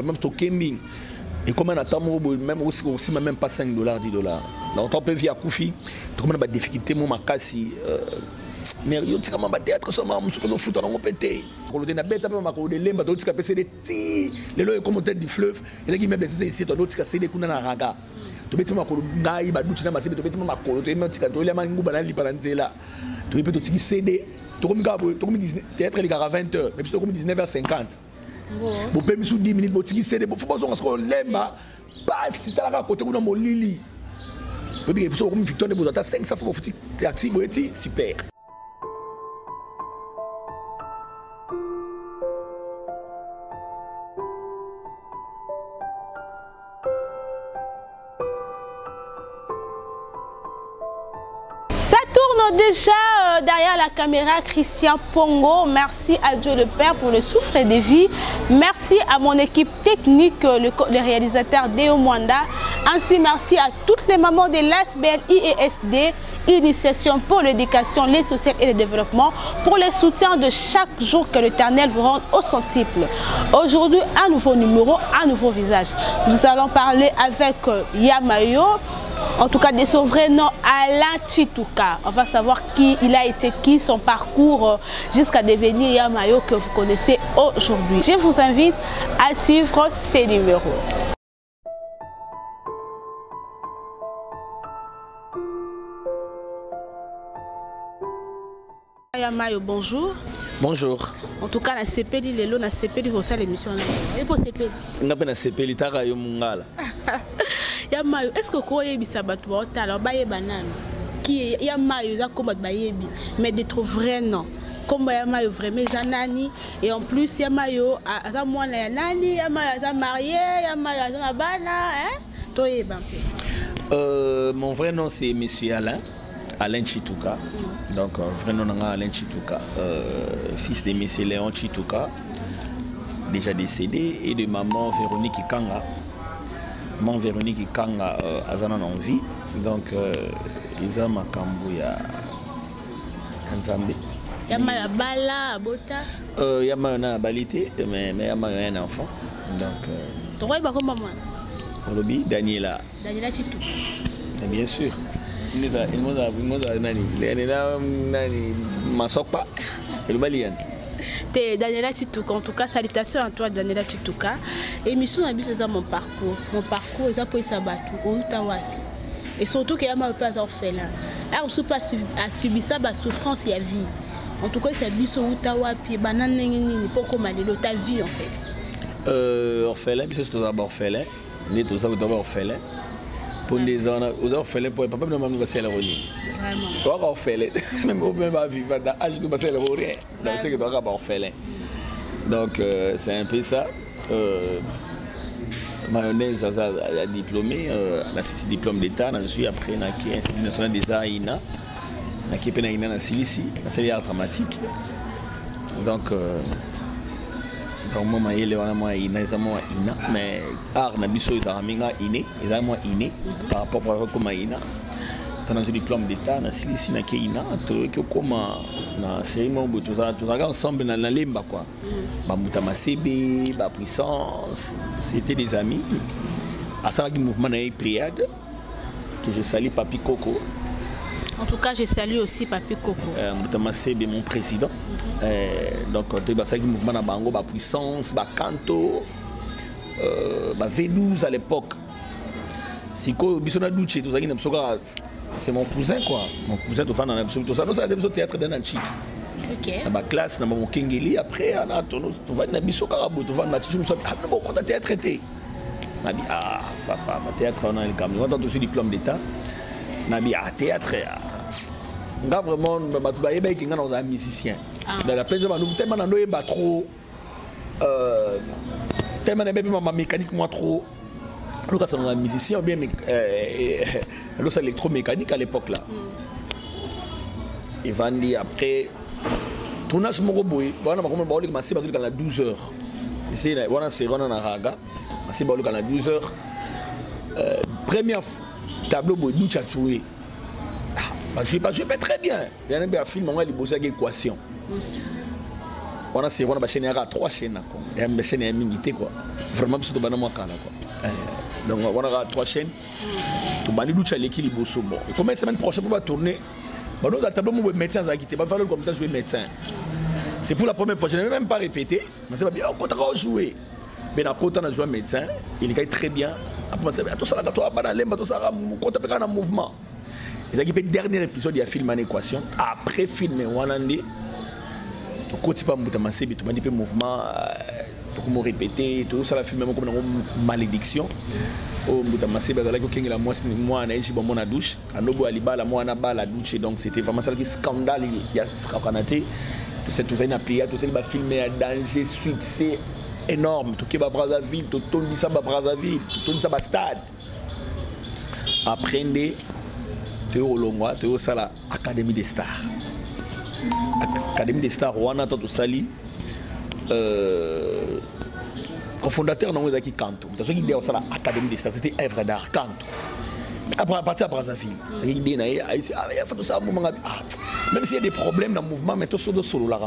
même Tokeming. Et comme on attend, même aussi même pas 5 $, 10 $. Donc on peut via Koufi, comme on a des difficultés, moi, Makasi. Mais il y a des théâtres qui sont en foot, on peut péter. Quand on a des bêtes, on a des limbes, on a des petits, les lois comme tête du fleuve, et là, il y a des ici, on a des coups dans la raga. Tu peux te dire que tu as des douches dans la masse, tu peux te dire que tu as des douches dans la masse, tu peux te dire que tu as des CD, tu peux te dire théâtre à 20h, mais tu peux te dire 19h50. Vous pouvez me dire 10 minutes, tu peux te dire que tu as des lemba, pas si tu as un côté où tu as un lili. Tu peux te dire que tu as une victoire de 500 fois, tu as actif, super. Ça tourne déjà derrière la caméra, Christian Pongo. Merci à Dieu le Père pour le souffle de vie. Merci à mon équipe technique, le réalisateur Deo Mwanda. Ainsi, merci à toutes les mamans de l'ASBL IESD, Initiation pour l'éducation, les sociales et le développement, pour le soutien de chaque jour que l'Éternel vous rende au centuple. Aujourd'hui, un nouveau numéro, un nouveau visage. Nous allons parler avec Yamayo. En tout cas, de son vrai nom, Alain Chituka. On va savoir qui il a été, qui, son parcours jusqu'à devenir Yamayo que vous connaissez aujourd'hui. Je vous invite à suivre ces numéros. Yamayo, bonjour. Bonjour. En tout cas, la CPL, Lelo, la CPL, vous savez l'émission. Et pour CPL. On a CPL, Tara Yomungala. Yamayo, est-ce que vous avez ça battu au talent, baye banane qui est Yamayo, ça comme bayebi, mais d'être vrai non. Comme Yamayo vraiment zanani et en plus Yamayo a ça moi na nani, Yamayo a marié, Yamayo a bana, hein? Toi y mon vrai nom c'est Monsieur Alain Chituka. Donc vrai nom est Alain Chituka, fils de Monsieur Léon Chituka, déjà décédé, et de maman Véronique Kanga. Mon Véronique Kanga azana en vie, donc ils ont makambu ya Nzambe. Yamayo bala bota. Yamayo na balité, mais Yamayo un enfant. Donc toi il va comme maman. Olobi Daniela. Daniela Chitou. Bien sûr. Il nous a nani masokpa. Le balian. Daniela Chituka, en tout cas, salutations à toi, Daniela Chituka. Et mission à c'est mon parcours. Mon parcours, c'est pour Sabatou, au Outawa. Et surtout qu'il y a un peu orphelin. Là, on ne peut pas subir ça, la souffrance et la vie. En tout cas, c'est bus au Outawa, puis banane, pas comme aller ta vie en fait. Orphelin, c'est tout d'abord orphelin. Ni tout ça, d'abord orphelin. Pour des ans, aux orphelins, pour papa, nous avons passé la roni. Vraiment. Orphelin, même au même vivant, dans l'âge de passer la roni, c'est que tu as orphelin. Donc, c'est un peu ça. Mayonnaise a diplômé, elle a 6 diplômes d'État, ensuite après, elle a l'Institut national des arts INA, elle a INA dans Silici, c'est l'art dramatique. Donc, moi, je suis INA, mais art na biso ils ont iné par rapport à comment INA. Dans un diplôme d'État, na Silici na Ina, to comme na cérémonie tout ça ensemble na lemba quoi. Ba mutama CB, ba puissance, c'était des amis. À ça le mouvement na priade que je salue Papi Coco. En tout cas, je salue aussi Papi Coco. Mutama CB mon président. Donc tu ça le mouvement na bango ba puissance, ba canto, ba V12 à l'époque. Si ko bisona douche tout ça qui n'absoka. C'est mon cousin quoi. Mon cousin tout fan en absolu tout ça. Nous ça au théâtre d'un antique. OK. Dans ma classe dans mon Kengeli après on a tout va na biso karabo tout va na je me suis ah bon quand théâtre traité. Na bi ah papa ma théâtre on a le cam. On a aussi diplôme d'état. Na bi ah théâtre. On a vraiment ma tout baie qui dans un musicien. Dans la plaine nous tellement na noé ba trop tellement na ma mécanique moi trop. Nous sommes un musicien ou bien électromécanique à l'époque là. Et Vandi après tournage mon robot, voilà ma commande baouli massé baouli dans 12 heures. Ici voilà c'est Ronan Araga, massé baouli dans 12 heures. Première tableau boy nous chatoué. Je pas très bien. Il y a un film on va lui poser une équation. On a une chaîne à 3 chaînes. Il y a une chaîne à Mingité, quoi. Vraiment, c'est pas quoi. Donc, on a 3 chaînes. Tout le monde a l'équilibre. Et comme la semaine prochaine, on va tourner. Nous avons un médecin qui va falloir comme jouer médecin. C'est pour la première fois, je n'ai même pas répété. Mais c'est bien, on peut jouer. Mais quand on a joué médecin, il est très bien. Après, c'est tout ça, tout ça, un mouvement. Et le dernier épisode, il y a filmé en équation. Après filmé, on a dit, quand tu as un mouvement, tu as répété, tout ça, filmé comme une malédiction. La douche, la douche, donc c'était vraiment ça le scandale. Il y a ce tout ça, il a tout ça, il va filmer à danger, succès énorme. Tout qui va Brazzaville, tout le ça va Brazzaville, tout le ça va stade. Apprenez, tu es au Longwa, tu es au Sala, Académie des Stars. Académie des Stars, on a tout ça. Cofondateur dans Wezaki Kanto. Parce qu'il y a l'Académie des Stars, c'était œuvre d'art Kanto. Après, à partir de Brazzaville, même s'il y a des problèmes dans le mouvement, mais tout ça de solo là.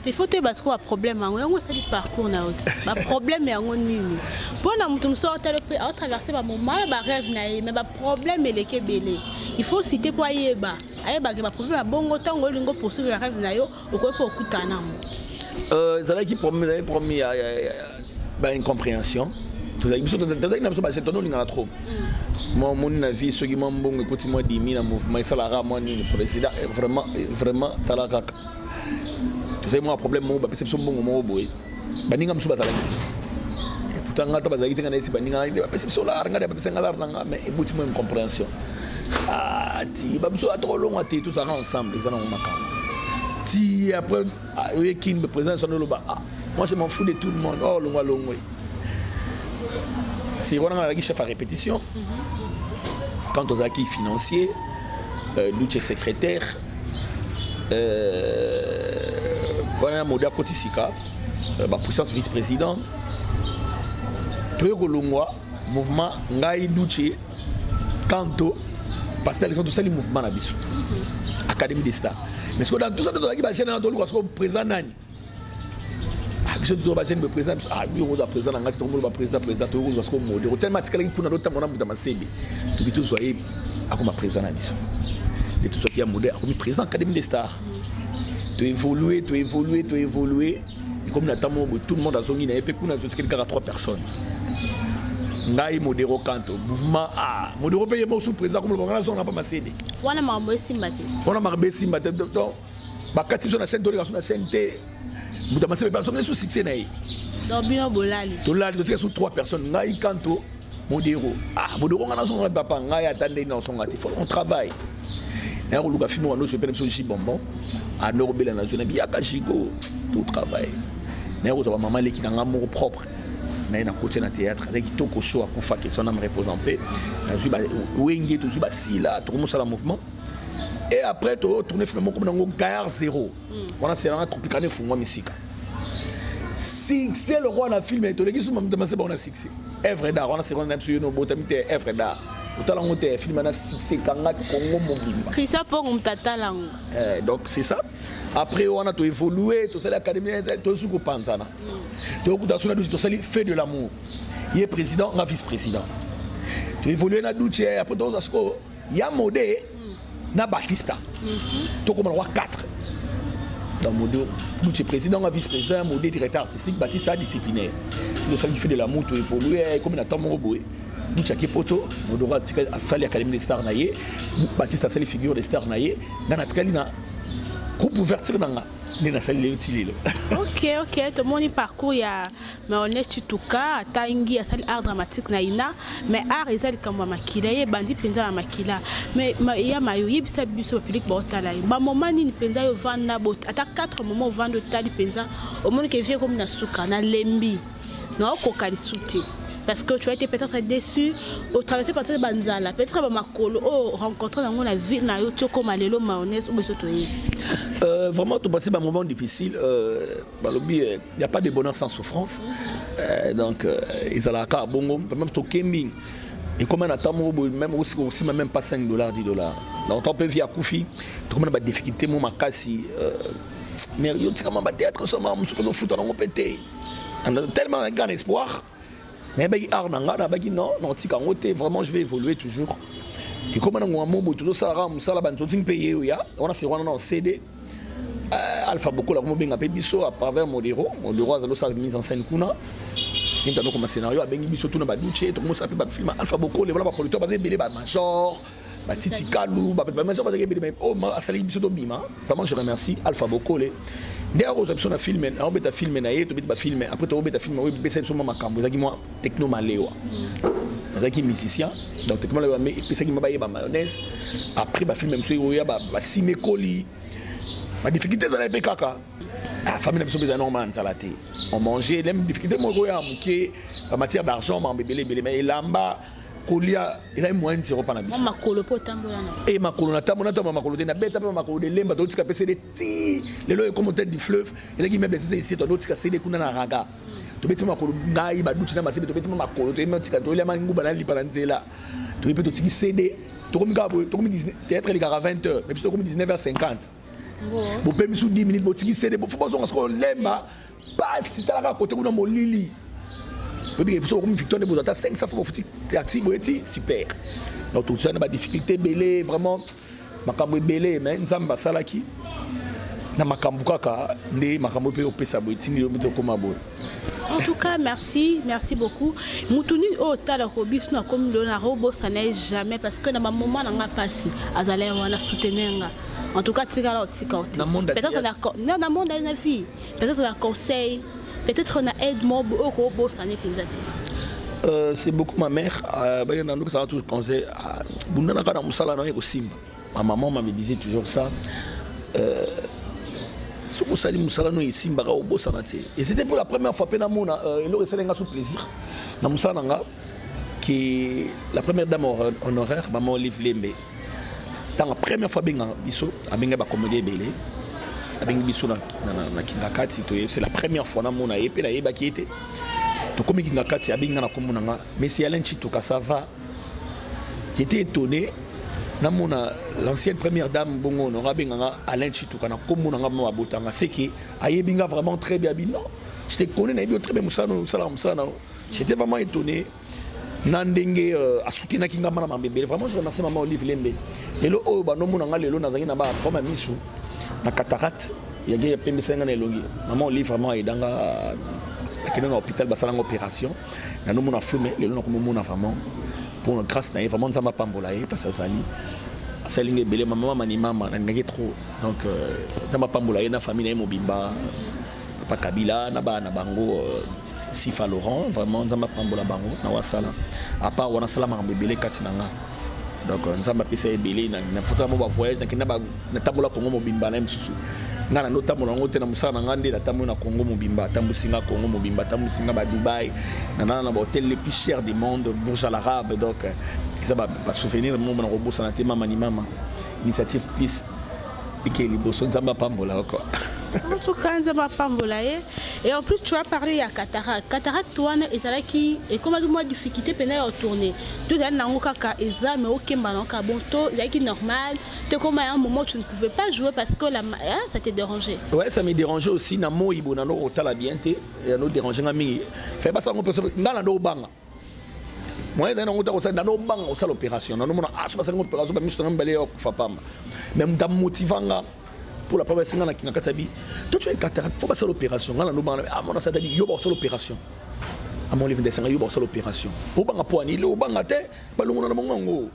Il faut que tu aies un problème. C'est le parcours. Le problème est un nini. Pour nous sortir, on traverse un moment, un rêve, mais le problème est le belé. Il faut citer pour Ayeba. Ayeba, il y a un problème. Bon, autant que vous poursuivre le rêve, vous pouvez pas écouter. Ça qui promis incompréhension. Tout ça, il y a trop. Mon avis, ceux qui m'ont écouté, moi, 10 000 mouvement, ça l'a ramené le président, vraiment, talakak. Tout ça, moi, un problème, moi, c'est que bon, moi, boy. Baninga msuba salakiti. Pourtant, ngata bazaki tenga nesi baninga, perception là, ngada perception là, mais écoute moi une compréhension. Ah, ti, babso a trop long à tout ça ensemble, ils en ont marqué. Ti après, qui me présente son loba. Moi, je m'en fous de tout le monde. Oh, long, oui. C'est vraiment un chef à répétition. Quant aux acquis financiers, nous sommes secrétaire. On a un modèle Kotisika, puissance vice-président. Tout le mouvement Ngai Douche, Kanto, parce que tout ça, le mouvement à Bissou. Académie des Stars. Mais ce qu'on a tout ça, tout ça, qui va être présent. Je dois me présenter. Ah, oui, on va présenter. On va présenter. On va présenter. Tellement que quelqu'un qui a d'autres moments dans ma série. Tout le soyez à comme présent. Et tout ce qui est modèle, comme président Académie des Stars. Tu évolues. Et comme tout le monde a son guinée, et puis on a tout quelqu'un à 3 personnes. Ngai modéro Kanto, mouvement A. Modéro paye mon sous-président comme le Congolais, on n'a pas ma série. On a marqué Simbate. Donc, bakati sur la chaîne de la chaîne T. Vous avez personne sous succès. Donc, bien bolali. Tout là, il y a sous 3 personnes. Ngai Kanto, Modéro. Ah, Modéro, on a son papa. Ngai attendez dans son gâteau. On travaille. Et on a filmé, on a fait un bonbon. À Norobé, la nation, il y a Kachigo. Tout travail. Mais on a maman qui a un amour propre. On a un côté dans le théâtre. Il y a un show à Koufa qui son âme repose en paix. Il y a un tout mouvement. Et après, tu tournes finalement comme dans un gaillard zéro. On a un tropical fou, moi, musique. Succès, le roi, on a filmé. Tu as dit que on a succès. Œuvre d'art, on a fait un film, œuvre d'art. On a fait un film, on a succès, Congo, Mobimba. Christian Pong, donc, c'est ça. Après, on a tout évolué, tout ça, l'académie, tout ce qu'on pense. Donc, dans ce cas, fait de l'amour. Il est président, on a vice-président. Tu évolues dans la douche, après, il y a un modèle. Na Batista. Tout comme on a 4. Dans le modèle, le président, le vice-président, le modèle directeur artistique, Batista disciplinaire. Nous sommes fait de l'amour, tout évolué, comme on a tant de mots. Nous sommes poto, nous avons fait l'Académie des Stars naïe, Batista c'est les figures des Stars naïe, dans la Ticalina, groupe ouverture dans la salle de l'utilité. Ok, tout le monde parcours, il y a mais on est tout cas, Taingi, à salle art dramatique naïna, mais art est celle comme Makila, il y a bandit penza à Makila, mais il y a mayoui, ça bus au public bortalaï. Bah moment ni penza au vent na bot, à 4 moments au vent de tali penza, au monde qui vient comme na souka, na lembi, non kokali souté. Parce que tu as été peut-être déçu au traverser par cette banzala, peut-être à Makolo, rencontrer dans la ville, na yoto comme Alélo, Maonès ou Bessotoye. Vraiment, tout passé par un moment difficile. Il n'y a pas de bonheur sans souffrance. Donc, ils ont la carte bongo, même tout Kembing. Et comme on attend, même aussi, même pas $5, $10. Donc, on peut vivre à Koufi, tout le monde a des difficultés, moi, ma casse. mais yo tikama ba théâtre soma musuko zo futa na pété tellement un grand espoir mais ba art nanga na ba ki non tika ngote vraiment je vais évoluer toujours et comme on a mon tout ça la musala ba nzoting payer ya on a c'est on CD Alpha Boko la mo benga pe biso à travers Modero azalo sa mise en scène kuna intano comme scénario a bengi biso tuna ba duche to mo sa pe ba film Alpha Boko le voilà ba producteur basé belé ba major ba Titi Kalou ba major basé belé oh ma sali biso do bima vraiment je remercie Alpha Boko le d'ailleurs aux options à filmer on beta filmer na yeto beta filmer après to beta filmer oui besa so makambo zaki moi techno malewa zaki musicien donc techno malewa mais pesa ki mabaye ba mayonnaise après ba filmer monsieur ya ba simekoli ma difficulté ça n'est pas kaka la famille n'a pas besoin normal ça la thé on mangeait les difficultés moi ya muké en matière d'argent ma bébé mais lamba kolia il a moins de 0 pas na biso makolo potambola na et makolo na tamona makolo na beta pa makolo de lemba d'autres ka pese de ti les lois comme tête du fleuve et qui même les ici d'autres ka c'est kuna na raga to beti makolo ngai ba duchi na masebe to beti makolo to même tika to le mangu bana li paranzela to peut to tiki cd to comme gabo to comme 19 théâtre les gars à 20h mais plutôt comme 19h50 bon permis sous 10 minutes bo tiki cd bo faut pas on se lemba pas si ta la côté kuna molili. Puis comme victoire de Bozata 500 fois foutu taxi super. Donc tout ça n'a pas difficulté belé vraiment makambo belé mais nzamba salaki na makambo kaka ndé makambo pe opesa boiti ni lomito koma boy. En tout cas, merci beaucoup. Moutuni au tala hobby na comme le robo ça n'est jamais parce que dans ma moment on a passé azalé on a soutenir. En tout cas tika peut-être on a dans monde dans la vie. Peut-être on a conseil. Peut-être on a aide moi au robot ça n'est pas c'est beaucoup ma mère ça va toujours penser bunda na kana musala na simba ma maman me disait toujours ça si vous salez musala no simba au boss et c'était pour la première fois pena mona et le reselenga sous plaisir na musala nga qui la première dame honoraire maman Olive Lembe dans la première fois benga biso abenga ba comédie belé avec biso na kingakati c'est la première fois na mona et puis la yeba qui était to comme kingakati abinga na komuna nga mais c'est Alain Chitoka ça va j'étais étonné na mona l'ancienne première dame bongo no rabinga Alain Chitoka na komuna nga mo abotanga c'est que ayebinga vraiment très bien non je te connais na bio très bien musano sala musana j'étais vraiment étonné nandenge asuki na kinga mana mambebe vraiment je remercie maman Olive Lembe et le o ba no mona nga lelo nazaki na ba comme misu na cataracte il y a pembe senga na elongi maman Olive vraiment edanga akena na hôpital basala opération na no mona fumé lelo na ko mona vraiment pour grâce na vraiment nzamba pambola e parce azali asalinge belé maman mani mama na ngaki trop donc nzamba pambola e na famille na mobimba papa Kabila na ba na bango Sifa Laurent vraiment nzamba pambola bango na wasala à part wana sala ma bébé kati nanga donc nzamba pesa ebele na foto mo ba voyage na kina ba na tambola Congo mobimba na msusu ngana no tambola ngo te na musana ngande la tambola na Congo mobimba tambusinga Congo mobimba tambusinga ba Dubaï na na hôtel les plus chers du monde Burj Al Arab donc ça va souvenir mo na robo sana te mama ni mama initiative plus ikeli boso nzamba pambola quoi. En tout cas, et en plus, tu as parlé à cataracte. Cataracte, toi, et ça qui et comme moi difficulté pendant la tournée. Tout ça, n'a aucun cas examen, aucun ballon, bon, c'est normal. Tu comme à un moment tu ne pouvais pas jouer parce que ça t'est dérangé. Ouais, ça m'est dérangé aussi. Na mo ibo na no hôtel à bien té, et no dérangé ngami. Fait pas ça on peut na no banga. Moi, dans notre hôtel, na no banga au salle opération. Na no mona ah, ça c'est une opération, mais je te ngambale au fapam. Même ta motivanga. Pour la première fois, qui n'a katabi, toi tu as une cataracte, faut pas faire l'opération. Là, nous à mon avis, il y a une l'opération. À mon livre de sang, il y a une l'opération. Au bang à poignet, au bang à terre, pas le monde dans mon go.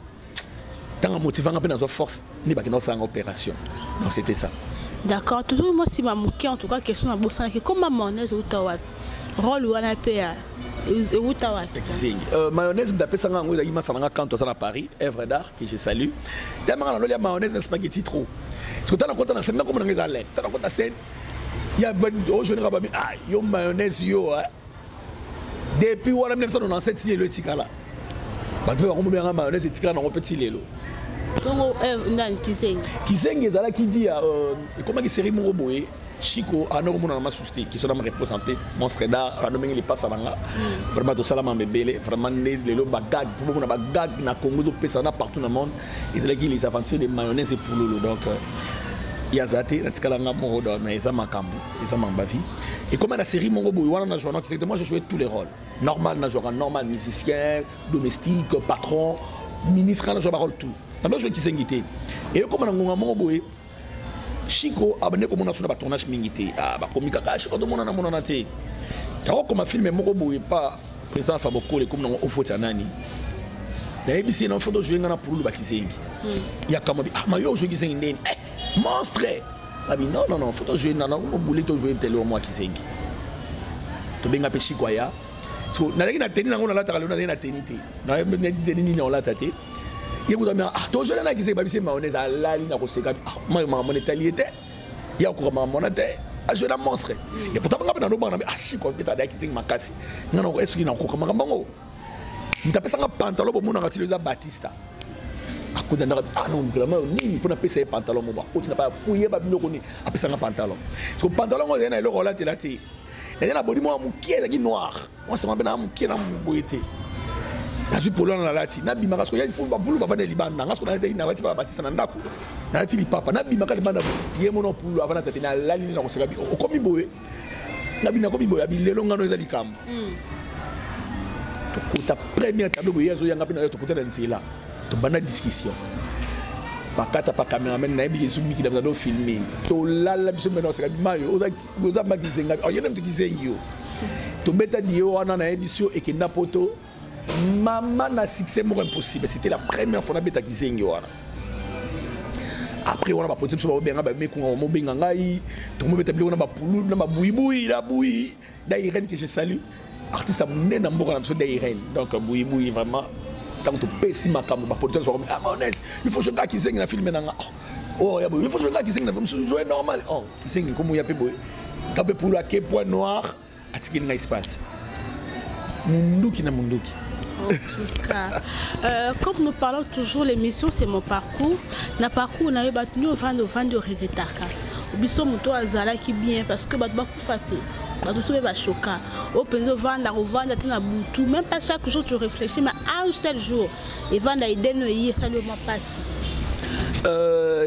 Tant à motiver un peu dans sa force, ni pas que dans sa opération. Donc c'était ça. D'accord. Toujours moi si ma mouki en tout cas question à Bossan qui comme ma mayonnaise ou tawat, rôle ou anapea. Où tawat. Mayonnaise, d'après ça, on a eu ma salanga quand on à Paris, Œuvre d'art que je salue. Tellement on a eu mayonnaise de spaghetti trop. Parce que tu as compte dans scène comme dans les allées. Tu as compte dans scène. Il y a au jeune rabbin ah yo mayonnaise yo depuis 1997 il est le tikala. Ba tu on bien mayonnaise et tikala dans petit lelo. Donc nan Kiseng ezala qui dit comment qui série mon boye Chico ano mo na masusti qui sont na représenté monstre d'art rano mengi passe nanga vraiment to sala mambele vraiment lelo bagag pour mo na bagag na Congo do pesa na partout dans le monde ezala qui les aventures de mayonnaise pour lolo donc Yazate, Natikalanga Morodo, mais Eza Makambu, Eza Mambavi. Et comme la série Morobo, moi j'ai joué tous les rôles. Normal, normal, musicien, domestique, patron, ministre, j'ai joué tout. Dans le jeu qui s'est invité. Et comme on a Morobo, Chico, abonné comme on a fait un tournage mingité. Ah, bah, comme Mika, Chico, tout le monde a mon anaté. Alors, comme un film Morobo et pas président Faboko, comme on a fait un année. D'ailleurs, si on a fait un jeu, on a pour le bâtiment. Il y a comme ah, mais yo, je dis une monstre. Ah, non, non, non, faut jouer, non, non, on voulait te jouer tel au mois qui s'est. Tu bien appelé Chicoya. So, na leki na teni na ngona la takalo na na tenité. Na teni ni na la tate. Il vous donne ah, to je na ki se ba bise mayonnaise ala li na ko se ka. Ah, ma monetalité. Il y a encore ma monnaie. Ah, je la monstre. Et pourtant nga na no bana ah, Chico beta da ki se makasi. Ngana ko eski na ko kama bango. Ntapesa nga pantalon bo mona ngati le Batista. Akuda na ah non vraiment nini pour na pesa pantalon mo ba. O tina pa fouiller ba biloko ni apesa nga pantalon. So pantalon ngo na le rola te la te. Il y a des gens qui sont noirs. Moi, c'est un peu qui est dans mon boité. Je suis pour l'on a la tine. Nabi Marasko, il y a pour le bavane Liban. Nasko, on a été dans le Baptiste Nandaku. Nati Papa, Nabi Marasko, il y a mon pour avant la la ligne dans le Ségabi. Au commis boé. Nabi Nakomi boé, les longs anneaux de Cam. Ta première tableau, il y a un peu de côté d'un là. Tu as une discussion. Pakata pa cameraman na ebi yesu miki da do filmer to lala biso mena se mayo oza magizenga oyena mtu kizengi yo to beta dio wana na ebiso et que napoto maman na succès mo impossible c'était la première fois na beta kizengi wana après on a pas possible so ba benga ba meku mo benga ngai to mo beta bliko na ba pulu na ba buibui la bui Dairene que je salue artiste amné na mboka na so Dairene donc buibui vraiment tant que pessi makambo ba politique so ah honnête il faut que je gars qui sing na film na oh il faut que je gars qui sing na film jouer normal oh qui sing comme ya pe boy tapé pour la quai point noir atiki na espace munduki na munduki. En tout cas, comme nous parlons toujours l'émission c'est mon parcours na parcours on a eu battu au vent de regretaka biso moto azala qui bien parce que battu ba kufape battu so ba choquant au penzo vendre revendre na butu même pas chaque jour tu réfléchis mais un seul jour et vendre idée no yi ça le mois passé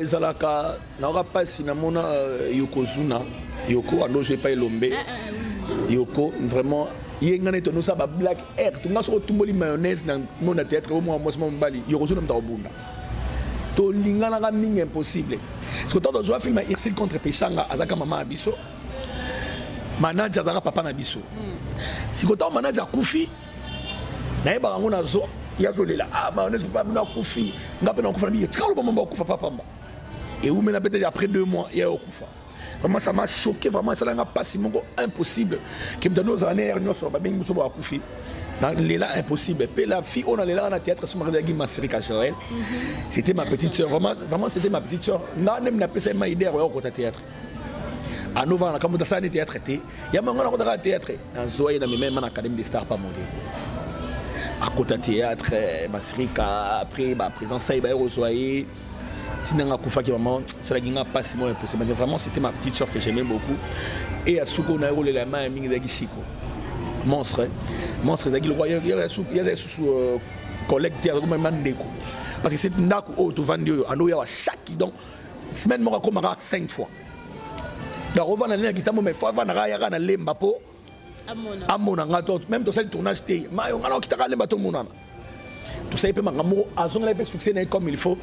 ezalaka na ora passi na mona yokozuna yoko ando je pas elombe yoko vraiment yengana to no sa ba black air to ngaso tumboli mayonnaise na mona théâtre au moins moi mbali yokozuna mtabunda to lingana ga mingi impossible parce que tant de joie film Irsil contre Pechanga azaka mama abiso manager azaka papa na biso si ko tant manager kufi na eba ngona zo yazolela ah mayonnaise papa na kufi ngape na kufa na bi tikalo bomba kufa papa mba et ou maintenant peut-être après 2 mois il y a kufa. Vraiment ça m'a choqué vraiment ça n'a pas si impossible que me donne nos années nous sommes bien nous sommes à kufi là impossible et la fille on allait là en théâtre sur Marie Massirika Joël c'était ma petite sœur vraiment c'était ma petite sœur na nem na pesa ma idée au côté théâtre à Nova quand on ça ne théâtre il y a maintenant on théâtre dans Zoé dans même en académie des stars pas mondial à côté théâtre Massirika après ma présence ça il va Zoé Tinanga Koufa qui maman c'est la guinga pas si moins possible mais vraiment c'était ma petite sœur que j'aimais beaucoup et à Souko na roulé la main mingi zaki Chico monstre monstre zaki le roi il y a des sous collecteur comme mandeko parce que c'est ndako au to vendre ando ya chaque donc semaine moko comme 5 fois donc on va na lena kitamo mais fois va na ya na lemba po amona ngato même to ça tournage té mayo ngalo kitaka lemba to monana tout ça peut makambo azonga le succès comme il faut.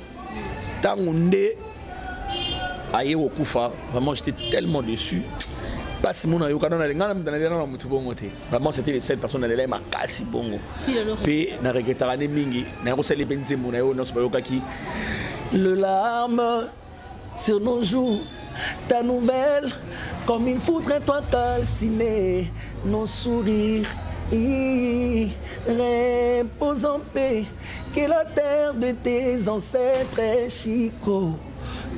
Tangondé aye okufa vraiment j'étais tellement déçu parce que mon ayo kana na ngana mdana na mutu bongo te vraiment c'était les seules personnes dans les ma kasi bongo pe na regretara ne mingi na ko sele benze mon ayo no sobayoka ki le larme sur nos joues ta nouvelle comme une foudre toi calciné nos sourires repose en paix, que la terre de tes ancêtres Chico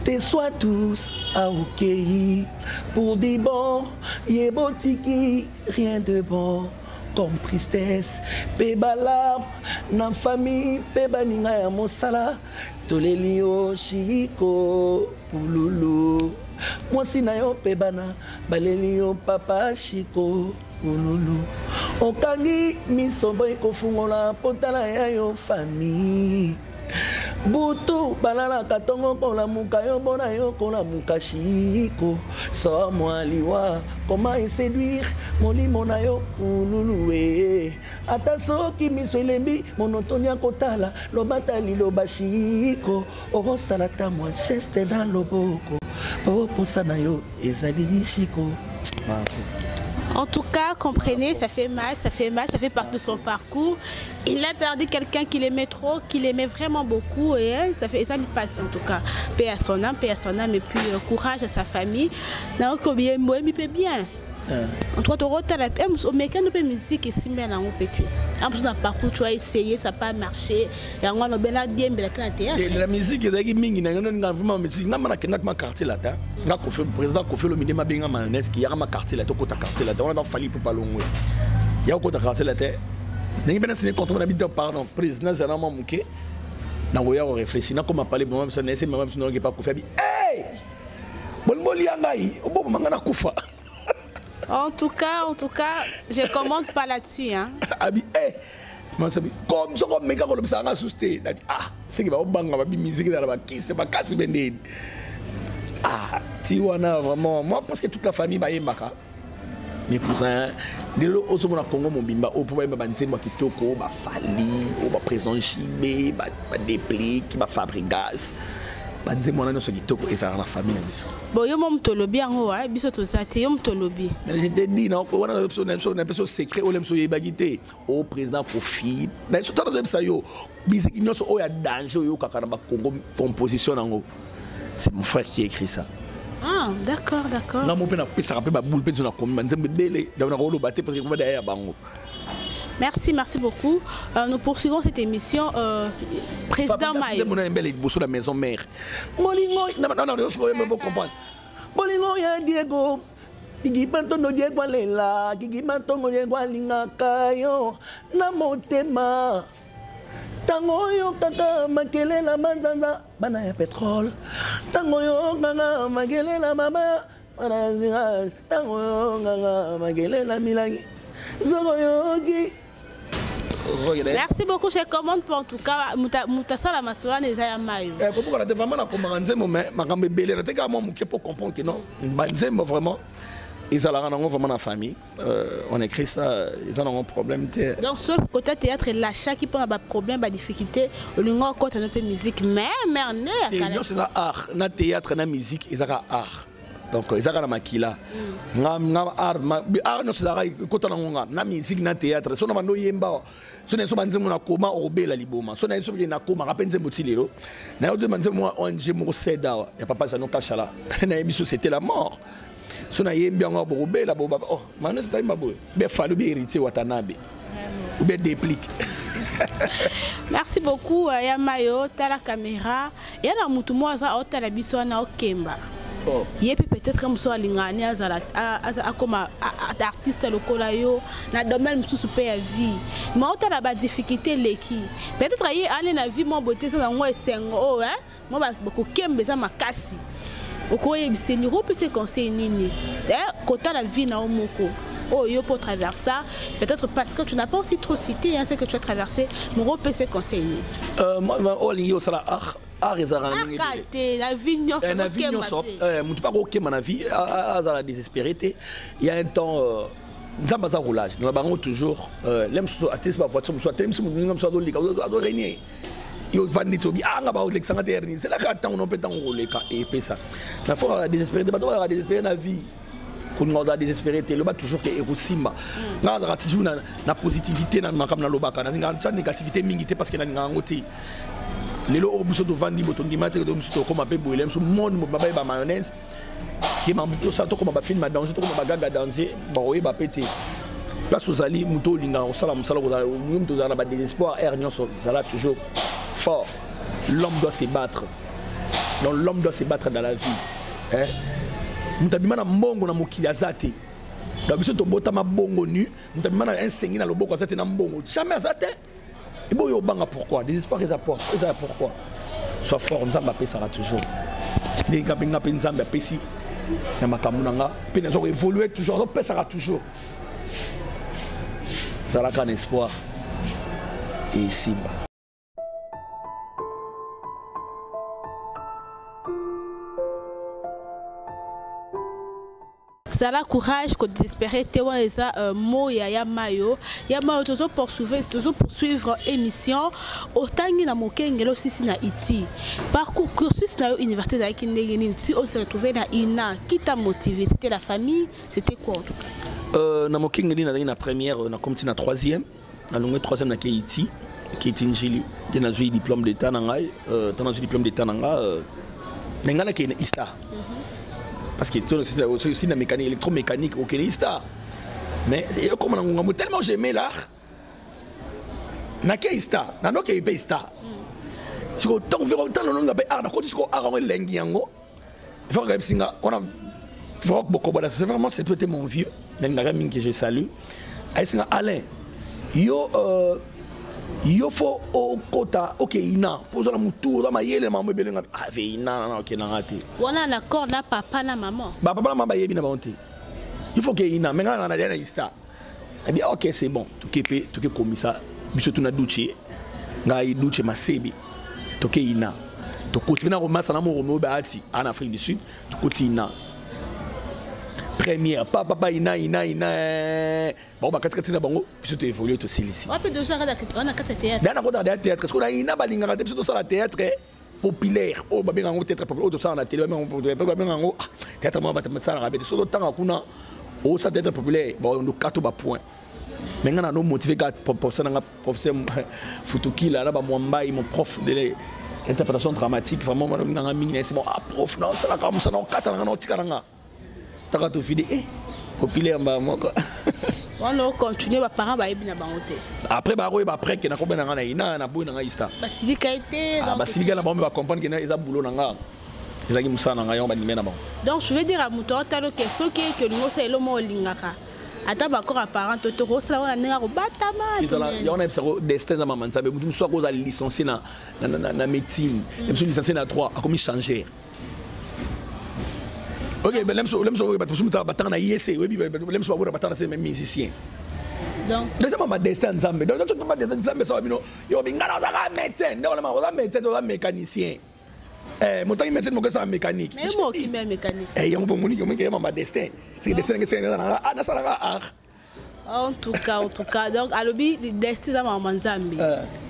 te soit tous à Okei pour des bons yébotiki, rien de bon comme tristesse, peba larme, na famille, peba ninga ya mosala, tolelio Chico pululu, moi si na yo pebana, balelio papa Chico. Ululu okangi misobo ikofungola potala ya yo famille Butu balala katongo kola muka yo bona yo kola muka shiko so mwaliwa comment y séduire molimo na yo ululuwe ata soki miso elembi monotonia kotala lobatali lobashiko oro salata moi geste dans loboko popo sana yo ezali shiko. En tout cas, comprenez, ça fait mal, ça fait partie de son parcours. Il a perdu quelqu'un qu'il aimait trop, qu'il aimait vraiment beaucoup, et ça lui passe en tout cas. Paix à son âme, et puis courage à sa famille. Donc, bien. En tout cas, tu as la musique et si bien en petit. En plus, dans le parcours, tu as essayé, ça n'a pas marché. Et on a bien la musique, c'est vraiment musique. Je suis quartier là. Le président Kofi Olomide m'a bien mayonnaise qui a ma quartier là. On a fallu pour pas longer. Il y a encore quartier là. Je suis content de pardon. Président, c'est vraiment mon quai. On a réfléchi. On a parlé de moi, je suis pas Kofi. Hey! Bon, en tout cas, je ne commente pas là-dessus. Hein. Comme ça, comme ça, c'est que la musique c'est pas casse vraiment, moi, parce que toute la famille est maka. Mes cousins, de l'eau au Congo, mon bimba, au pouvoir, moi qui toko, Fali, au président Chibé, Déplique, Fabrigas. Banze mwana nyonso kitoko ezala na famille na biso. Bon yo mom tolobi ango wa biso to sate yo mtolobi. Mais je te dis non wana na personne secret o lemso yebagité au président Kofi. Na so tano ça yo musique nyonso o ya danger yo kaka na ba Congo composition nango. C'est mon frère qui a écrit ça. Ah d'accord. Na mo pe na pesa ka pe ba boule pe na komi banze mbele da na ko lo baté parce que ko derrière bango. Merci beaucoup. Nous poursuivons cette émission. Président Mayo. Je suis la maison mère. Bolingo, non, je peux comprendre. Bolingo, il y a Diego. Kiki Bantongo Diego Lela. Kiki Bantongo Diego Linga Kayo. Namotema. Tango yo kaka makele la manzanza. Bana ya pétrole. Tango yo kaka makele la mama. Bana zirage. Tango yo kaka makele la milangi. Zogo yogi. Merci beaucoup, je commande pour en tout cas Moutassa la Masola Nezaya Mayo. Pourquoi on a vraiment la commande mais ma gambe belé la teka moi pour comprendre que non banzembo vraiment ils ont vraiment la famille on écrit ça ils ont un problème donc ce côté théâtre l'achat qui prend un problème ba difficulté au lingo côté un peu musique mais merne non c'est ça art na théâtre na musique ils ont art. Donc, ils ont makila. Art no sera kota na na musique na théâtre. So na bando yemba. So na so banzemo na koma obela liboma. So na so na koma kapenze motilelo. Na yo de banzemo onje mo seda ya papa Jano Kashala. Na ebiso c'était la mort. So na yembi nga bo obela bo baba. Oh, manes pas mabo. Be falu be héritier Watanabe. Ou be déplique. Merci beaucoup Yamayo, ta la caméra. Ya na mutu mo za o ta la biso na okemba. Il peut peut-être comme ça lingani comme artiste local yo na domaine sous super vie mais on a la difficulté leki peut-être y aller na vie mon beauté ça ngo esengo hein moi ba ko kembe za makasi okoye biseni ro peut se conseil nini hein kota la vie na omoko oh yo pour traverser ça peut-être parce que tu n'as pas aussi trop cité hein ce que tu as traversé mon ro peut se conseil moi oh lingi ça la la vie la désespéré il y a un temps Zambaza roulage nous avons toujours l'aime soit ma voiture soit régner il va dire c'est là que on peut rouler et ça la fois désespéré la désespéré la vie qu'on a désespéré le bas toujours que simba na positivité na makam na lobaka na négativité mingité parce que na ngoti les lots au bout de vendre boton du matin de musto comme appelé boulem sur monde mobile ba mayonnaise qui m'a muto ça comme ba film danger comme ba gaga danser ba oui ba péter place aux ali muto linga au salam sala au muto dans ba désespoir ernion ça là toujours fort l'homme doit se battre donc l'homme doit se battre dans la vie hein mutabima na mbongo na mokili azate da biso to botama bongo nu mutabima na enseigner na loboko azate na mbongo jamais azate. Et bon, pourquoi? Désespoir, pourquoi? Sois fort, nous avons ça toujours. Les gars, nous avons ça ici. Nous avons évolué toujours, nous avons ça toujours. Ça a un espoir. Et Simba. zala courage que désespérer te wana eza mo ya mayo toujours poursuivre émission otangi na mokengelo sisi na iti parcours cursus na université za kindenge ni si on se retrouver na ina qui t'a motivé, c'était la famille, c'était quoi en tout cas? Na mokengeli na na première na comme na troisième na longue troisième na Keiti Njili na eu diplôme d'état na ngai dans un diplôme d'état na nga na ke na ista parce que c'est aussi la mécanique électromécanique au Kenista. Mais comme on a tellement j'aimais l'art, na Kenista, na no Kenista. Si on tant on a art, na côté ce qu'on a en lengi yango. Il faut que singa on a faut beaucoup c'est vraiment c'était mon vieux, n'enga que je salue. Ai singa Alain. Yo faut au kota OK ina pour la mutu la mayele maman belenga ave ina na OK na ngati on a un accord na papa na maman papa na maman yebi na bonté il faut que ina mais na na ista eh bien OK c'est bon tout que comme ça biso tuna duchi ngai duchi masebi to ke ina to kuti na romasa na mo baati en Afrique du Sud to kuti ina première papa ina bon ba katikati na bango biso to évoluer to silisi on peut déjà on a quatre théâtre dans na kota théâtre parce qu'on a ina balinga te biso to sala théâtre populaire o ba benga ngo théâtre populaire o to sala na télé ba benga ngo théâtre mo ba sala rabé so tanga kuna o sa théâtre populaire bon ndo kato ba point mais ngana no motiver ka professeur nga professeur Futukila là ba mwambai mon prof de l'interprétation dramatique vraiment nga mingi c'est bon prof non ça la comme ça non kata nga no tikaranga takato fidi populaire ba moko on continue ba parents ba yebi na bangote après ba roye ba après que na ko bena na ina na boy na ista ba silika été ba silika na ba comprendre que na eza boulot na nga ezaki musana nga yo ba nimena ba donc je vais dire à muto talo que ce que lingo sa elo mo lingaka ata ba ko parents to ko sala wana nga ko batama il y en a un destin za maman ça mais mutu so ko za licencié na médecine même so licencié na 3 a commis changer. OK, mais l'aime so battre na IEC, oui, l'aime so battre na ces musiciens. Donc, c'est ma destin ensemble. Donc tu peux pas destin ensemble ça bino. Yo bingana za médecin, on médecin, on mécanicien. Mon temps médecin mo que ça mécanique. Mais moi qui mets mécanique. On peut monique que ma destin. C'est destin que c'est na sala art. En tout cas, donc alobi destin za maman Nzambe.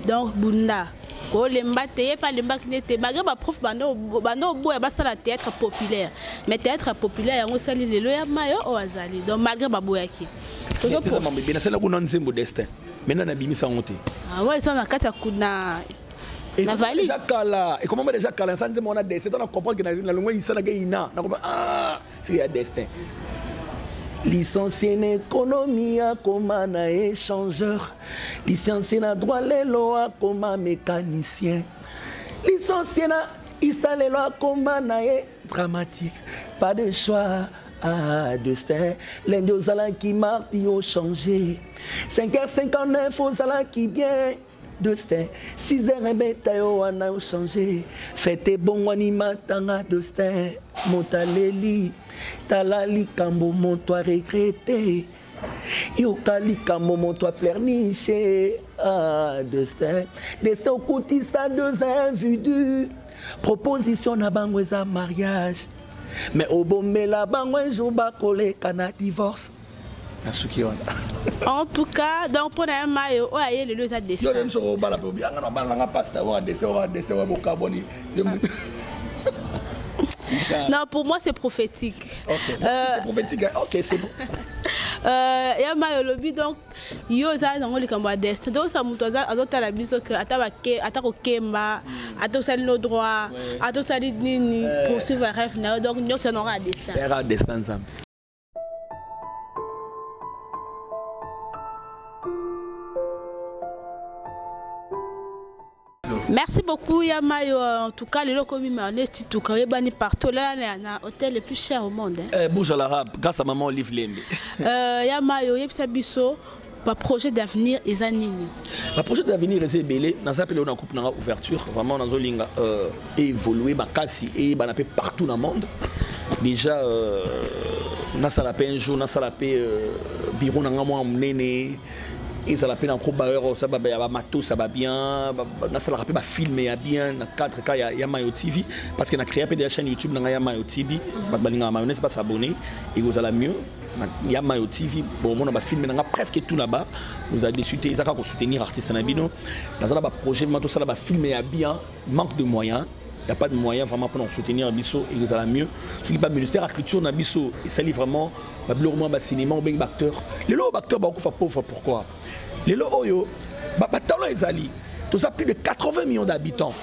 Donc bunda ko lemba te pas lemba qui n'était baga ba prof bando boya ba sala théâtre populaire mais théâtre populaire yango sali lelo ya mayo o azali donc malgré ba boya ki to pour maman bien sala kuna nzembo destin maintenant na bimisa ngote ah ouais ça na kata kuna na valise déjà kala et comment déjà kala ça nzembo na destin on comprendre que na longo isana ga ina na c'est ya destin. Licencié en économie comme un échangeur, licencié en droit les lois comme un mécanicien, licencié en histoire les lois comme un dramatique, pas de choix. Ah, destin, lundi aux alans qui mardi ont changé, 5h59 aux alans qui bien. Destin, 6h bêta yo ana changé. Faites bon anima tanga destin. Montaleli, talali kambo mon toi regretté. Yo kali kambo mon toi pleurniché. Ah destin, destin côté ça deux individus. Proposition na bangweza mariage. Mais au bon la bangwejo ba collé kana divorce. En tout cas, donc pour un maillot, on a eu le lieu à destin. Non, pour moi c'est prophétique. Okay. C'est prophétique. OK, c'est bon. Il y a maillot lobby donc yo za dans le cambo destin. Donc ça muto za azota la biso que atako kemba, atako sali no droit, atako sali nini poursuivre rêve na donc nous ça n'aura destin. Era destin ensemble. Merci beaucoup Yamayo. En tout cas, les locaux m'ont tout partout. Là, il y a un hôtel le plus cher au monde. Bouge à l'arabe, grâce à maman Olive Lembe. Yamayo, Yepsabiso, pas projet d'avenir et anini. Ma projet d'avenir est belé. Dans ça, on a coupé dans ouverture. Vraiment, dans zolinga évoluer, ma casse et ban appel partout dans le monde. Déjà, na salapé un jour, na salapé bureau na moi nene. Et ça la peine en gros bailleur, ça va matos, ça va bien. Ça la rappelle film mais bien. Dans 4K, il y a Mayo TV parce qu'on a créé la chaîne YouTube, il y a Mayo TV. Mayonnaise pas s'abonner et vous allez mieux. Il y a Mayo TV. Bon, on a filmé presque tout là-bas. Vous avez discuté, ils ont soutenir artistes nabino. Dans un projet, tout ça va filmer bien. Manque de moyens. Il n'y a pas de moyens vraiment pour nous soutenir Bisso et vous allez mieux. Ce qui est le ministère de la culture na Bisso, ça lit vraiment le cinéma ou bien l'acteur. Les lots acteurs sont pauvres, pourquoi? Les lots oyo, talent les alliés. Tout ça plus de 80 millions d'habitants.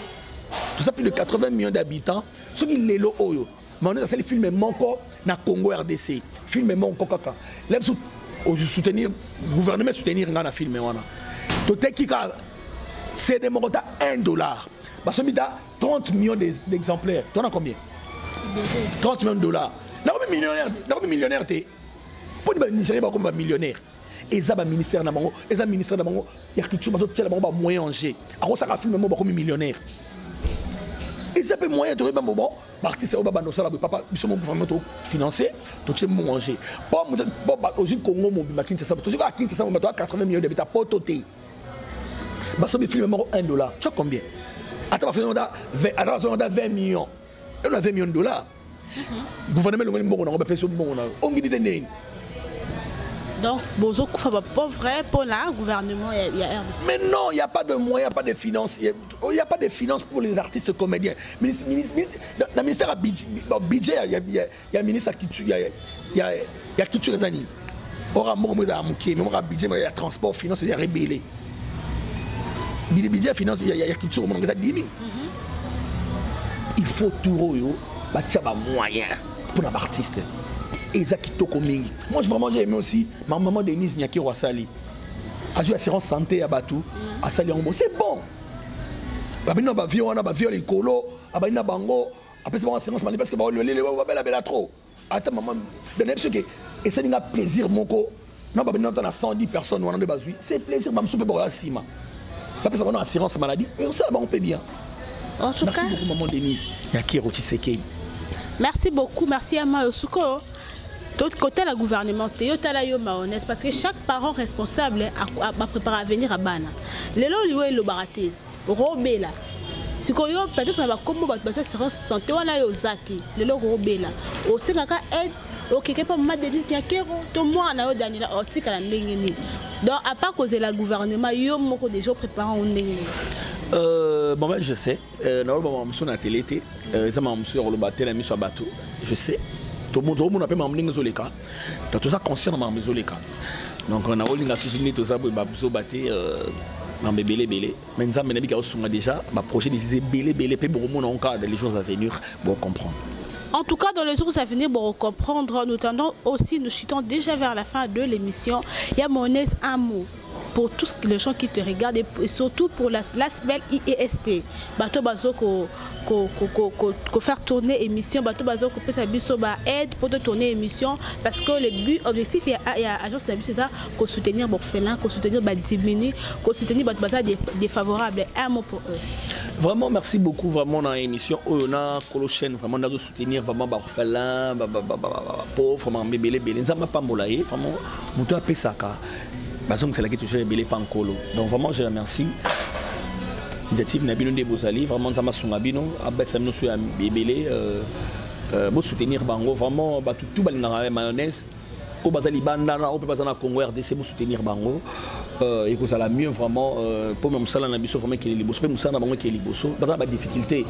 Tout ça plus de 80 millions d'habitants. Ce qui les lots oyo. Mais on a les films manquants na Congo RDC. Films manquants kaka. Là soutenir gouvernement soutenir dans film on a. Tout est qui c'est des montants $1. Parce que 30 millions d'exemplaires. Tu en as combien? 30 millions de dollars. Là, on est millionnaire. Pour nous, Nigériens, on est millionnaire. Et ça, le ministère de Bango, il y a culture, il y a moyen en G. Alors, ça a fait le moment millionnaire. Et ça peut moyen de trouver un moment, l'artiste est au bas de papa, ils sont gouvernement financier, tout est manger. Pas aux Congo, à Kinshasa, 80 millions d'habitants, pas toté. Parce que le film est $1. Tu as combien? Attends, on a 20 millions. On a 20 millions de dollars. Le gouvernement on dit donc, Bozo Koufa pas vrai pour le gouvernement. Mais non, il n'y a pas de moyens, pas de finances. Il n'y a pas de finances pour les artistes comédiens. Dans le ministère budget, il y a le ministre culture, il y a culture des années. Il y a budget, il y a transport, finance, il y a rébellé. Le budget finance, il y a culture, il faut tout les moyens pour les artistes. Et ça qui toque mingi. Moi j'ai aimé aussi ma maman Denise Nyaki Rwasali. A joué assurance santé à Batou, à Sali Ombo. C'est bon. Babina ba viol les colo, abina bango, après c'est bon assurance maladie parce que le belle trop. Attends maman, donner ce que et ça n'a plaisir mon co. Non babina on a 110 personnes on a de bazui. C'est plaisir mam soupe pour asima. Parce qu'on a assurance maladie et ça on peut bien. En tout cas, merci beaucoup maman Denise Nyaki Rotiseke. Merci beaucoup, merci à Mayosuko. De l'autre côté, le gouvernement, parce que chaque parent responsable a préparé à venir à Bana. Les lois, ils le baraté, robé là. Si qu'on a peut-être qu'on va comme ça sera santé, on a eu zaki. Les lois robé là. Au Sénégal aide, au quelque part mal de dire qu'il y a tout le monde a eu dans la optique à la ndengeni. Donc à part cause de la gouvernement, il y a beaucoup de gens préparant un ndengeni. Bon ben je sais. Normalement, je suis à la télé. Je suis le bateau, la mise sur bateau. Je sais. Tout le monde appelle Mamling Zoleka. Tout ça concerne Mamling Zoleka. Donc on a eu soutenir tout ça pour battre Belé. Mais nous avons déjà un projet de Belé pour les jours à venir pour comprendre. En tout cas, dans les jours à venir, pour comprendre, nous tendons aussi, nous chutons déjà vers la fin de l'émission. Il y a Mayonnaise Amour. Pour tous les gens qui te regardent et surtout pour l'aspect IEST. Bateau bazo ko faire tourner émission, bateau bazo ko pesa biso ba aide pour te tourner émission parce que le but objectif il y a agence de c'est ça qu'on soutenir orphelins, qu'on soutenir ba diminuer, qu'on soutenir bateau baza défavorable. Un mot pour eux. Vraiment merci beaucoup vraiment dans l'émission on a chaîne vraiment de soutenir vraiment ba orphelins, pauvres, vraiment bébé nzamba pambolaye vraiment muto apesaka. C'est la question de Pankolo. Donc vraiment je remercie. L'initiative Nabino de Bozali, vraiment ça m'a soungabino, abessamno sur bébélé, pour soutenir Bango, vraiment tout balingara mayonnaise. Au Bazali Bandana, au Bazana Congo RDC pour soutenir Bango. Et que ça la mieux vraiment pour même ça la biso vraiment qui est liboso, même ça na Bango qui est liboso. Bazana pas de difficulté.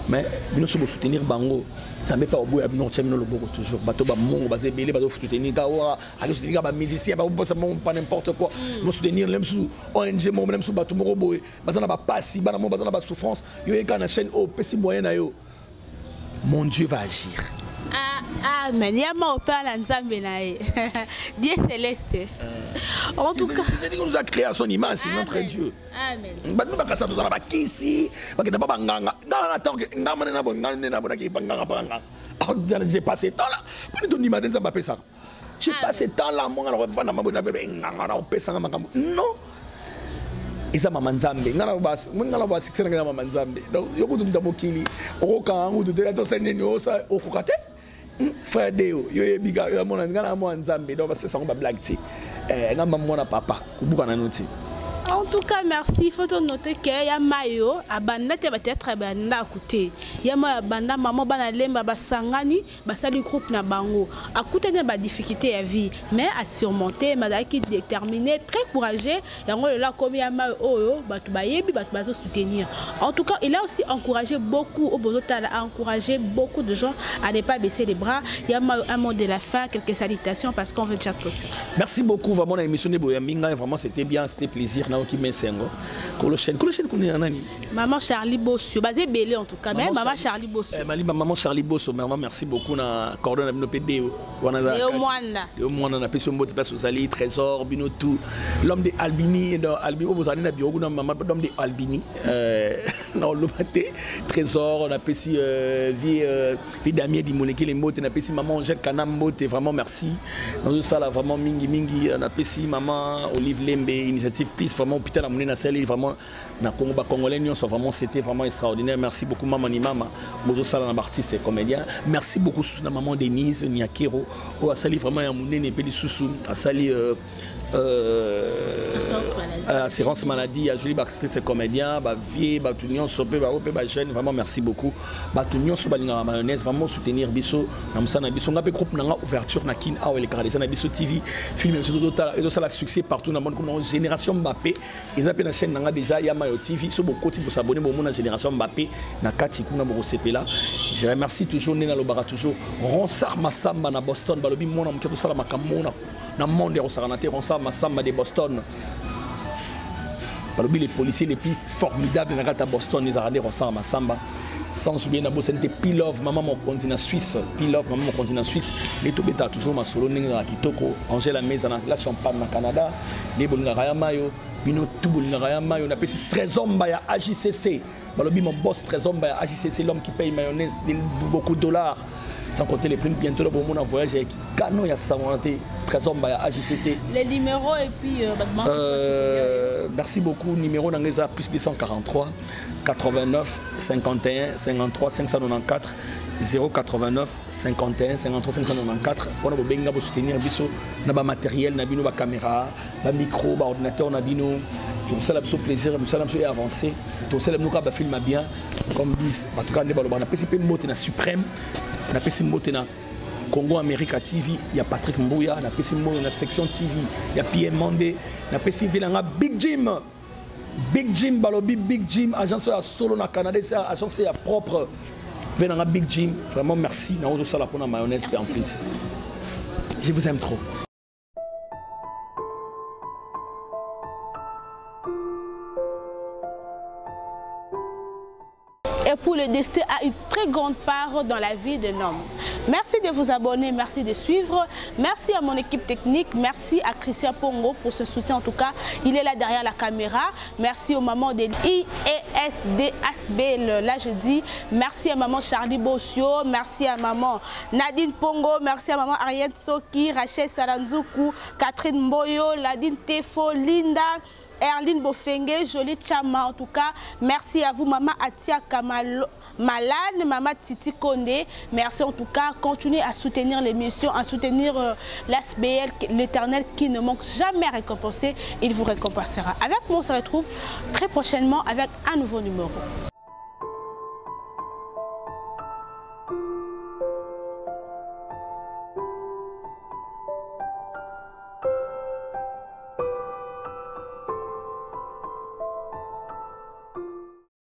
Mais nous sommes soutenir Bango. Ça met pas au bout à nous tiens le bobo toujours. Bateau ba mon basé belé bateau soutenir Gawa, aller soutenir ba musicien pas n'importe quoi. Nous soutenir même sous ONG même sous bateau moro boy. Bazana ba passi, bazana ba souffrance. Yo e kana chaîne au petit moyen na yo. Mon Dieu va agir. Amen. Il y a ma opère à Nzambenae. Dieu céleste. En tout cas, il nous a créé à son image, c'est notre Dieu. Amen. Nous avons fait ça ici. J'ai passé temps là. J'ai passé temps là. Non. Et ça maman Nzambe ngala bas ngala bas sikse ngala maman Nzambe donc yokutu ndamokili okoka ngu de la tosene ni osa okukate frère Deo, yo yebiga yo mona ngana mo nzambe donc c'est ça on va blague ti. Ngamba mona papa kubuka na noti. En tout cas, merci. Il faut noter qu'il y a Mayo, Abanda, peut-être Abanda à côté. Il y a Abanda, maman, Banalemba, Basangani, Basali groupe na bango. À côté de la difficulté à vie, mais à surmonter, madame qui est déterminée, très courageux. Il y a là comme il y a Mayo, Batubayebi, Batubazo soutenir. En tout cas, il a aussi encouragé beaucoup, au Bozota a encouragé beaucoup de gens à ne pas baisser les bras. Il y a un mot de la fin, quelques salutations parce qu'on veut déjà clôturer. Merci beaucoup, vraiment, la émission de Boyaminga, vraiment, c'était bien, c'était plaisir. Qui met sengo Colochène connaît nani maman Charlie Bosso basé belé en tout cas mais maman Charlie Bosso maman Charlie Bosso vraiment merci beaucoup na cordon na PD wana yo mwana na peso mbote place osali trésor bino tout l'homme de Albini dans Albini vous allez na bio na maman l'homme de Albini non lobate trésor on a pesi vie d'amier di moneki les mbote na pesi maman Angèle Kanam mbote vraiment merci dans ça là vraiment mingi on a pesi maman Olive Lembe initiative please vraiment hôpital à Mouna Sali vraiment na Congo ba congolais sont vraiment c'était vraiment extraordinaire. Merci beaucoup maman ni mama Mozo Sala na artiste et comédien. Merci beaucoup na maman Denise Niakero au Sali vraiment ya Mouna ne peli susu à Sali assurance maladie à Julie artiste et comédien ba vie ba tunion sopé ba opé ba jeune vraiment merci beaucoup ba tunion so balinga mayonnaise vraiment soutenir biso na musana biso ngape groupe na ouverture na kin aw les na biso TV film sur d'autres et ça la succès partout dans le monde comme génération Mbappé ils appellent la chaîne déjà il y a Mayo TV sur beaucoup de s'abonner pour mon génération Mbappé na kati kuna bo sepela je remercie toujours Nena Lobara toujours Ronsar Massamba na Boston balobi mona mketo sala makamona na monde ya Ronsar Ronsar Massamba de Boston balobi les policiers les plus formidables na kata Boston les arrêtés Ronsar Massamba sans oublier Nabo c'était Pilov maman mon continent suisse Pilov maman mon continent suisse les tout beta toujours ma solo ninga kitoko Angela Meza na la champagne na Canada les bolinga raya mayo bino tout bolinga raya mayo na pesi trésor mbaya AJCC balobi mon boss trésor mbaya AJCC l'homme qui paye mayonnaise beaucoup de dollars sans compter les primes bientôt pour mon voyage avec canon ya savanté trésor mbaya AJCC les numéros et puis merci beaucoup numéro d'Anglesa plus 243 89 51 53 594 089 51 53 594 on a besoin de soutenir biso na ba matériel na bino ba caméra ba micro ba ordinateur na bino tout ça la plaisir tout ça la avancer tout ça nous ba film bien comme disent en tout cas ne ba na PCP mote na suprême na PCP mote na Congo America TV, il y a Patrick Mbouya, na PCP mote na section TV, il y a Pierre Mandé, na PCP Vilanga Big Jim. Big Jim, Balobi, Big Jim, agence à solo na Canada, c'est agence à propre. Venanga Big Jim, vraiment merci. Na ozo sala pona mayonnaise en plus. Je vous aime trop. Et pour le destin a une très grande part dans la vie d'un homme. Merci de vous abonner, merci de suivre. Merci à mon équipe technique, merci à Christian Pongo pour ce soutien en tout cas. Il est là derrière la caméra. Merci aux mamans de IESDHB, là je dis. Merci à maman Charlie Bossio, merci à maman Nadine Pongo, merci à maman Ariette Soki, Rachel Salanzoukou, Catherine Mboyo, Ladine Tefo, Linda, Erline Bofenge, Jolie Chama en tout cas. Merci à vous maman Atia Kamalo. Malade, maman Titi Kondé, merci en tout cas. Continuez à soutenir l'émission, à soutenir l'ASBL, l'Éternel qui ne manque jamais à récompenser. Il vous récompensera. Avec moi, on se retrouve très prochainement avec un nouveau numéro.